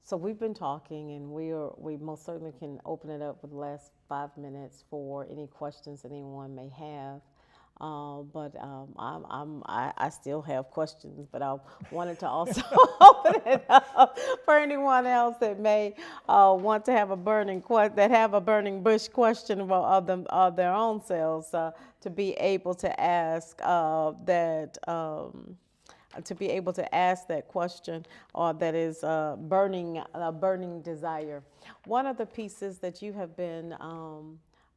So we've been talking, and we most certainly can open it up with the last 5 minutes for any questions anyone may have. But I still have questions, but I wanted to also open it up for anyone else that may want to have a burning bush question of their own selves, to be able to ask that question, or that is a burning desire. One of the pieces that you have been,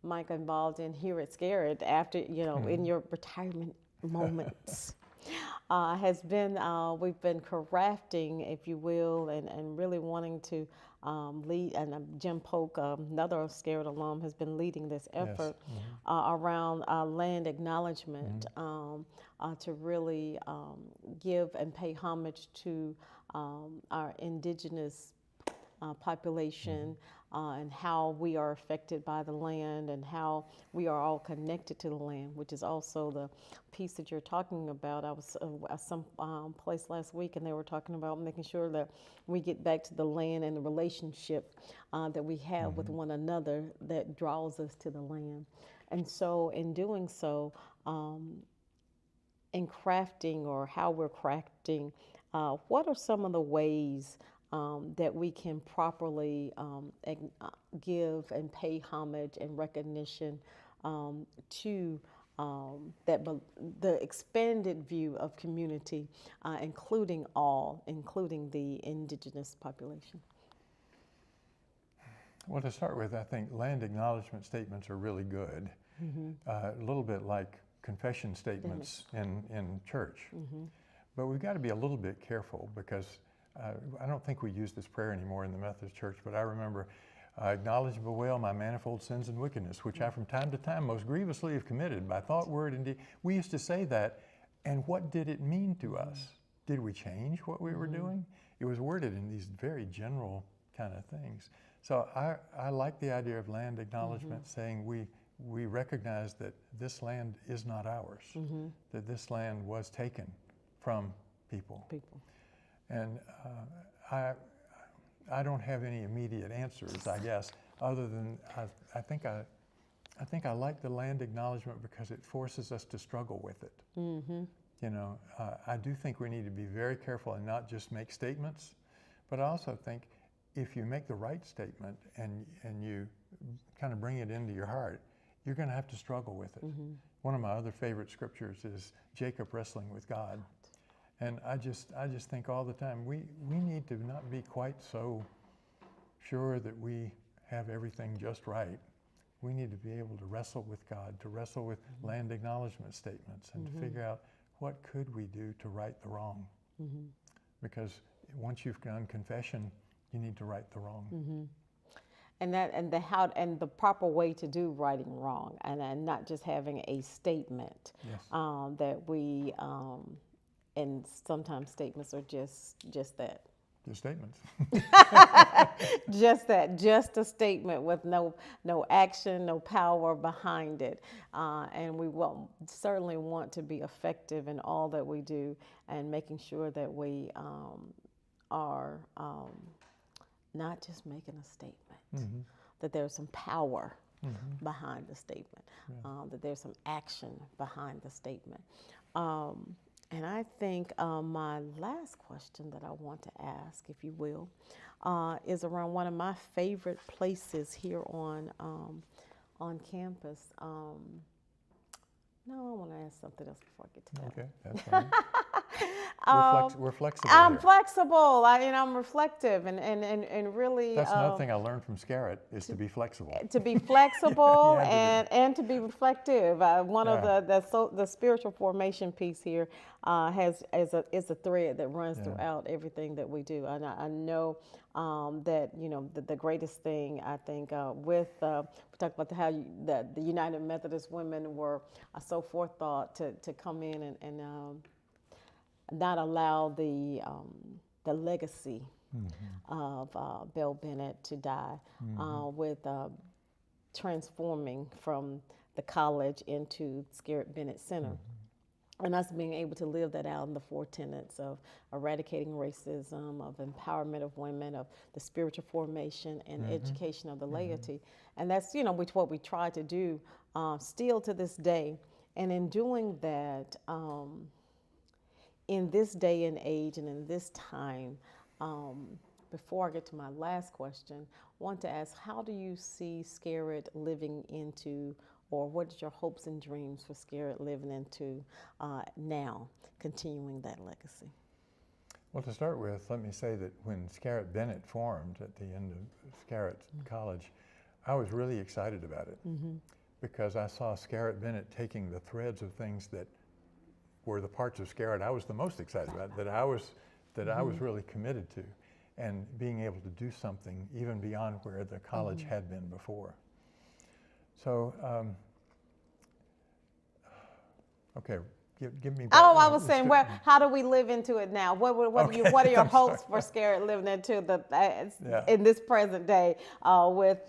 Mike, involved in here at Scarritt, after, in your retirement moments, has been, we've been crafting, if you will, and really wanting to lead, and Jim Polk, another Scarritt alum, has been leading this effort around land acknowledgement, to really give and pay homage to our indigenous population, and how we are affected by the land, and how we are all connected to the land, which is also the piece that you're talking about. I was at some place last week, and they were talking about making sure that we get back to the land and the relationship that we have with one another that draws us to the land. And so in doing so, in crafting, or how we're crafting, what are some of the ways that we can properly give and pay homage and recognition to the expanded view of community, including the indigenous population? Well, to start with, I think land acknowledgement statements are really good. A little bit like confession statements in church. But we've got to be a little bit careful, because I don't think we use this prayer anymore in the Methodist Church, but I remember, acknowledge and bewail my manifold sins and wickedness, which I from time to time most grievously have committed by thought, word, and deed. We used to say that, and what did it mean to us? Did we change what we were doing? It was worded in these very general kind of things. So I like the idea of land acknowledgement, saying we recognize that this land is not ours, that this land was taken from people. And I don't have any immediate answers, I guess, other than I think I like the land acknowledgement because it forces us to struggle with it. You know, I do think we need to be very careful and not just make statements, but I also think if you make the right statement and you kind of bring it into your heart, you're going to have to struggle with it. One of my other favorite scriptures is Jacob wrestling with God. And I just think all the time, we need to not be quite so sure that we have everything just right. We need to be able to wrestle with God, to wrestle with land acknowledgement statements, and to figure out what could we do to right the wrong. Because once you've done confession, you need to right the wrong. And the proper way to do righting wrong, and not just having a statement that we. And sometimes statements are just that. Just statements. just a statement with no action, no power behind it. And we certainly want to be effective in all that we do, and making sure that we are not just making a statement, that there's some power behind the statement, that there's some action behind the statement. And I think my last question that I want to ask, if you will, is around one of my favorite places here on campus. No, I want to ask something else before I get to that. Okay, that's fine. We're flexible I'm here. flexible, I'm reflective, and really. That's another thing I learned from Scarritt is to be flexible. To be flexible Yeah, and to be reflective. One of Yeah. the spiritual formation piece here is a thread that runs Yeah. throughout everything that we do. And I know that the greatest thing I think with we talked about how the United Methodist women were so forethought to come in and not allow the legacy of Belle Bennett to die with transforming from the college into Scarritt Bennett Center. And us being able to live that out in the 4 tenets of eradicating racism, of empowerment of women, of the spiritual formation and education of the laity. And that's, which what we try to do still to this day. And in doing that, in this day and age and in this time, before I get to my last question, I want to ask, how do you see Scarritt living into, or what is your hopes and dreams for Scarritt living into now, continuing that legacy? Well, to start with, let me say that when Scarritt Bennett formed at the end of Scarritt College, I was really excited about it because I saw Scarritt Bennett taking the threads of things that were the parts of Scarritt I was the most excited about, that I was really committed to, and being able to do something even beyond where the college had been before. So, okay, give me. Oh, I was saying, how do we live into it now? What are your hopes for Scarritt living into in this present day with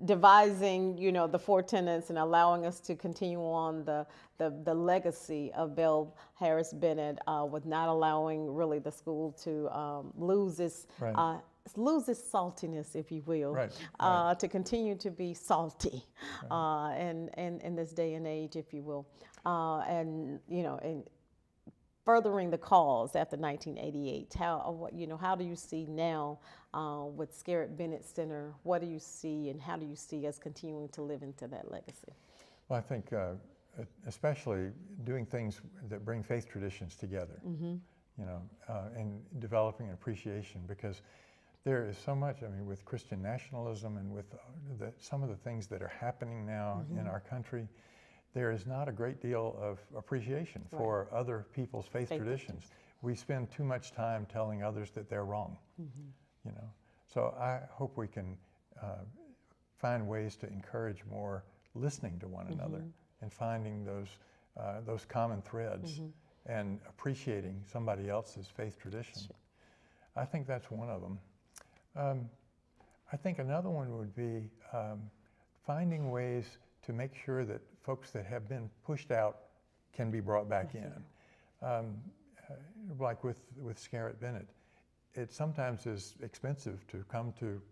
devising, the 4 tenets and allowing us to continue on the legacy of Belle Harris Bennett with not allowing really the school to lose its saltiness, if you will, to continue to be salty in this day and age, if you will, and furthering the cause after 1988. How do you see now with Scarritt Bennett Center? What do you see, and how do you see us continuing to live into that legacy? Well, I think especially doing things that bring faith traditions together, and developing an appreciation, because there is so much, with Christian nationalism and with some of the things that are happening now in our country, there is not a great deal of appreciation for other people's faith traditions. We spend too much time telling others that they're wrong, So I hope we can find ways to encourage more listening to one another and finding those common threads and appreciating somebody else's faith tradition. I think that's one of them. I think another one would be finding ways to make sure that folks that have been pushed out can be brought back in. Like with Scarritt Bennett, it sometimes is expensive to come to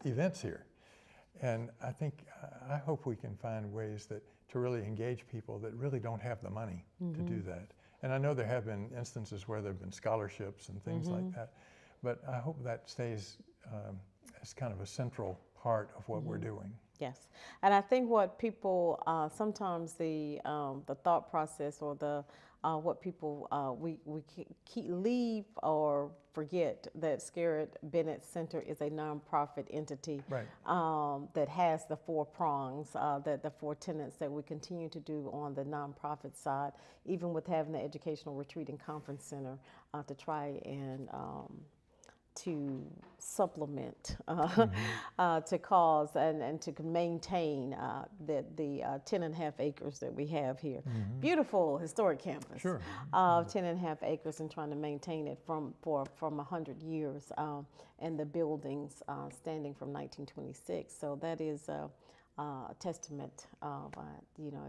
events here. And I hope we can find ways to really engage people that really don't have the money to do that. And I know there have been instances where there have been scholarships and things like that, but I hope that stays as kind of a central part of what we're doing. Yes, and I think what people sometimes the thought process or what people we leave or forget that Scarritt Bennett Center is a nonprofit entity that has the 4 prongs, the 4 tenets that we continue to do on the nonprofit side, even with having the Educational Retreat and Conference Center to try and to supplement, to cause and to maintain the 10.5 acres that we have here. Beautiful historic campus. 10.5 acres, and trying to maintain it from 100 years, and the buildings standing from 1926. So that is a testament of,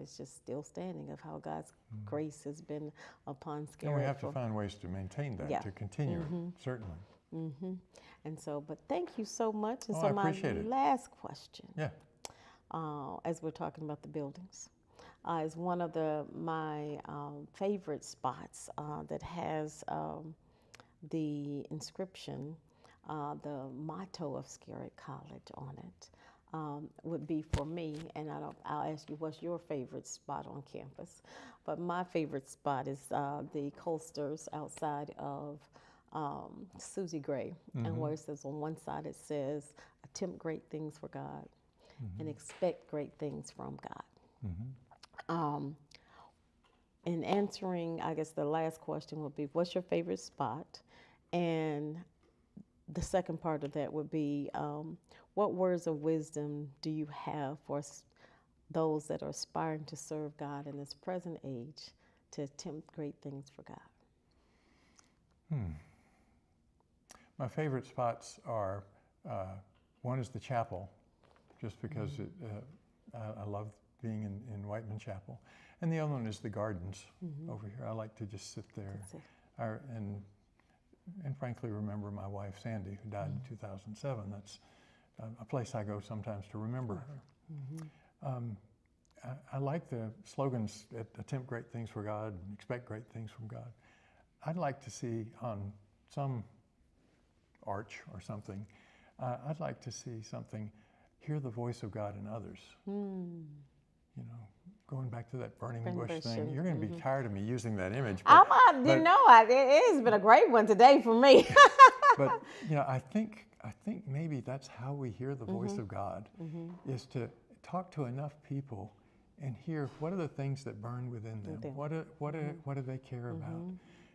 it's just still standing, of how God's grace has been upon Scarritt. And we have to find ways to maintain that, to continue, certainly. And so, but thank you so much. And I so appreciate it. Last question, Yeah. as we're talking about the buildings, is one of my favorite spots that has the inscription, the motto of Scarritt College on it. would be for me, and I'll ask you what's your favorite spot on campus. But my favorite spot is the coasters outside of Susie Gray, and where it says on one side it says, "Attempt great things for God, and expect great things from God." In answering, I guess the last question would be, what's your favorite spot? And the second part of that would be, what words of wisdom do you have for those that are aspiring to serve God in this present age to attempt great things for God? My favorite spots are, one is the chapel, just because I love being in Whiteman Chapel. And the other one is the gardens over here. I like to just sit there and frankly remember my wife, Sandy, who died in 2007. That's a place I go sometimes to remember her. I like the slogans, attempt great things for God, and expect great things from God. I'd like to see on some arch or something, I'd like to see something, hear the voice of God in others. You know, going back to that burning bush thing, you're going to be tired of me using that image. But, it has been a great one today for me. But you know, I think maybe that's how we hear the voice of God, is to talk to enough people and hear what are the things that burn within them. What do they care about?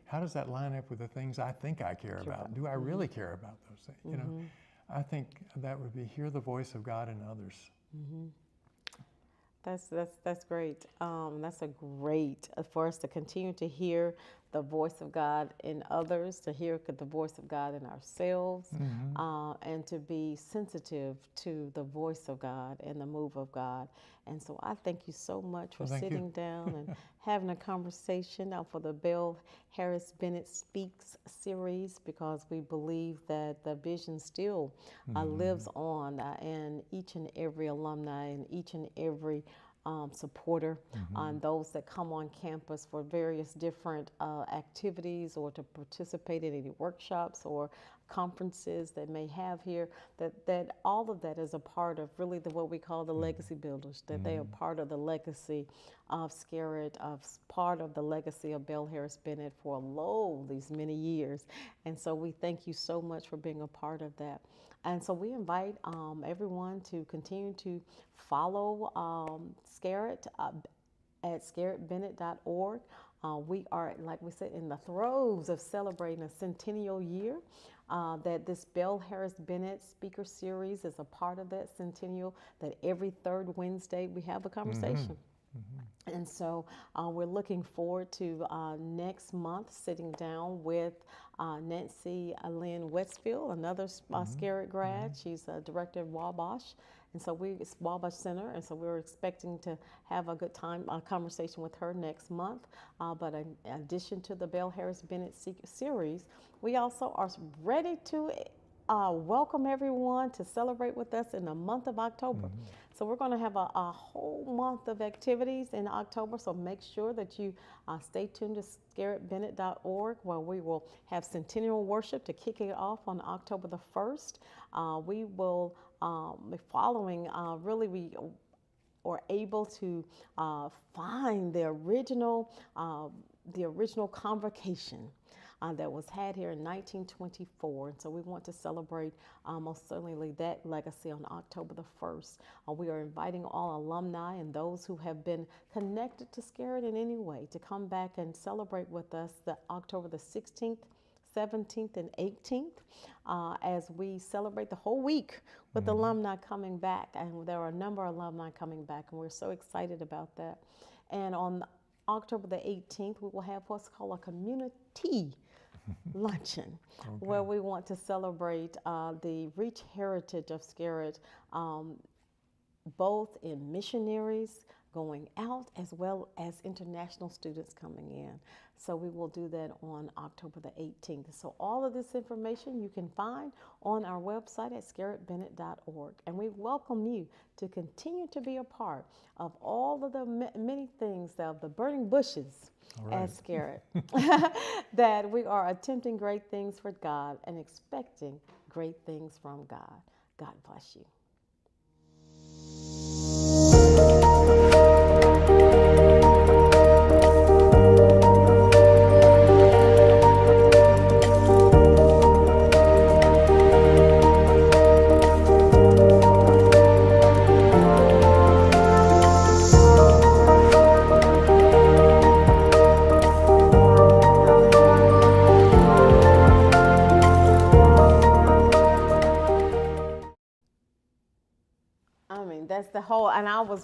How does that line up with the things I think I care about? Do I really care about those things? You know, I think that would be hear the voice of God in others. That's great. That's a great for us to continue to hear the voice of God in others, to hear the voice of God in ourselves, and to be sensitive to the voice of God and the move of God. And so I thank you so much for sitting down and having a conversation for the Belle Harris Bennett Speaks series, because we believe that the vision still lives on in each and every alumni and each and every supporter, on those that come on campus for various different activities, or to participate in any workshops or conferences that may have here, that all of that is a part of really what we call the legacy builders, that they are part of the legacy of Scarritt, of part of the legacy of Belle Harris Bennett for these many years. And so we thank you so much for being a part of that. And so we invite everyone to continue to follow Scarritt at scarrittbennett.org. We are, like we said, in the throes of celebrating a centennial year. That this Belle Harris Bennett Speaker Series is a part of that centennial, that every third Wednesday we have a conversation. And so we're looking forward to next month sitting down with Nancy Lynn Westfield, another Scarritt grad. She's a director of Wabash. And so it's Wabash Center, and so we're expecting to have a good time, a conversation with her next month. But in addition to the Belle Harris Bennett series, we also are ready to welcome everyone to celebrate with us in the month of October. So we're going to have a whole month of activities in October, so make sure that you stay tuned to scarrittbennett.org, where we will have Centennial Worship to kick it off on October the 1st. We will be following, we are able to find the original convocation that was had here in 1924. And so we want to celebrate most certainly that legacy on October the 1st. We are inviting all alumni and those who have been connected to Scarritt in any way to come back and celebrate with us the October the 16th, 17th, and 18th, as we celebrate the whole week with alumni coming back. And there are a number of alumni coming back, and we're so excited about that. And on October the 18th, we will have what's called a community luncheon, where we want to celebrate the rich heritage of Scarritt, both in missionaries going out as well as international students coming in. So we will do that on October the 18th. So all of this information you can find on our website at scarrittbennett.org. And we welcome you to continue to be a part of all of the many things, of the burning bushes at Scarritt, that we are attempting great things for God and expecting great things from God. God bless you. and I was